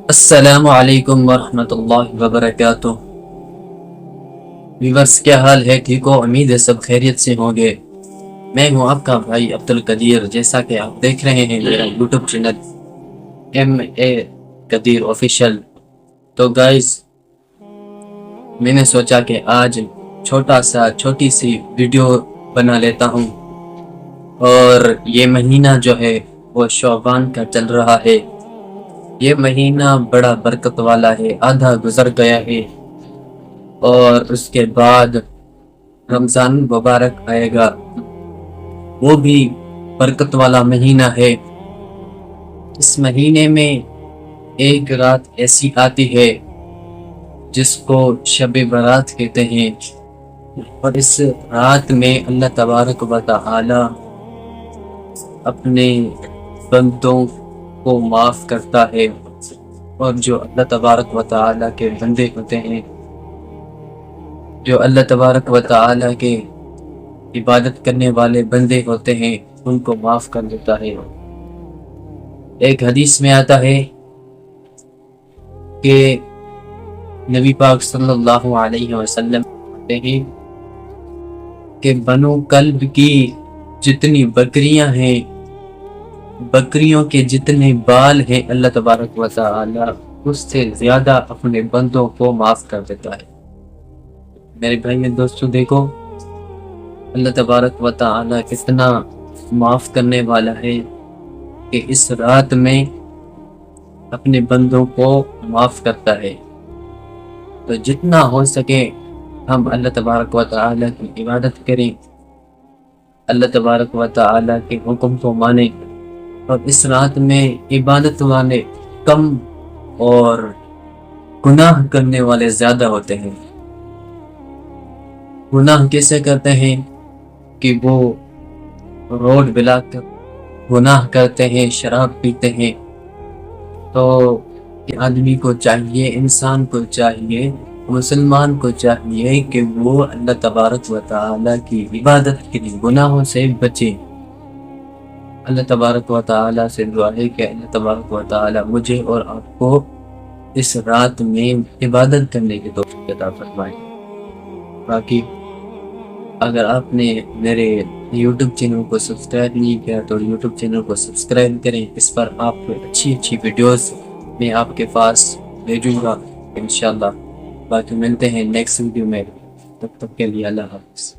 السلام علیکم ورحمۃ اللہ وبرکاتہ۔ ویورز کیا حال ہے؟ ٹھیک ہو؟ امید ہے سب خیریت سے ہوں گے۔ میں ہوں آپ کا بھائی عبدالقدیر، جیسا کہ آپ دیکھ رہے ہیں میرا یوٹیوب چینل MA قدیر آفیشیل۔ تو گائز، میں نے سوچا کہ آج چھوٹی سی ویڈیو بنا لیتا ہوں، اور یہ مہینہ جو ہے وہ شعبان کا چل رہا ہے۔ یہ مہینہ بڑا برکت والا ہے، آدھا گزر گیا ہے، اور اس کے بعد رمضان مبارک آئے گا، وہ بھی برکت والا مہینہ ہے۔ اس مہینے میں ایک رات ایسی آتی ہے جس کو شب برات کہتے ہیں، اور اس رات میں اللہ تبارک و تعالی اپنے بندوں کو معاف کرتا ہے، اور جو اللہ تبارک و تعالی کے بندے ہوتے ہیں، جو اللہ تبارک و تعالی کے عبادت کرنے والے بندے ہوتے ہیں، ان کو معاف کر دیتا ہے۔ ایک حدیث میں آتا ہے کہ نبی پاک صلی اللہ علیہ وسلم کہتے ہیں کہ بنو کلب کی جتنی بکریاں ہیں، بکریوں کے جتنے بال ہیں، اللہ تبارک و تعالی اس سے زیادہ اپنے بندوں کو معاف کر دیتا ہے۔ میرے بھائی دوستو، دیکھو اللہ تبارک و تعالی کتنا معاف کرنے والا ہے کہ اس رات میں اپنے بندوں کو معاف کرتا ہے۔ تو جتنا ہو سکے ہم اللہ تبارک و تعالی کی عبادت کریں، اللہ تبارک و تعالی کے حکم کو مانیں، اور اس رات میں عبادت والے کم اور گناہ کرنے والے زیادہ ہوتے ہیں۔ گناہ کیسے کرتے ہیں کہ وہ روڈ بلا کر گناہ کرتے ہیں، شراب پیتے ہیں۔ تو آدمی کو چاہیے، انسان کو چاہیے، مسلمان کو چاہیے کہ وہ اللہ تبارک و تعالی کی عبادت کے لیے گناہوں سے بچے۔ اللہ تبارک و تعالی سے دعا ہے کہ اللہ تبارک و تعالی مجھے اور آپ کو اس رات میں عبادت کرنے کی توفیق عطا فرمائے۔ باقی اگر آپ نے میرے یوٹیوب چینل کو سبسکرائب نہیں کیا تو یوٹیوب چینل کو سبسکرائب کریں، اس پر آپ کو اچھی ویڈیوز میں آپ کے پاس بھیجوں گا انشاءاللہ۔ باقی ملتے ہیں نیکسٹ ویڈیو میں، تب تک کے لیے اللہ حافظ۔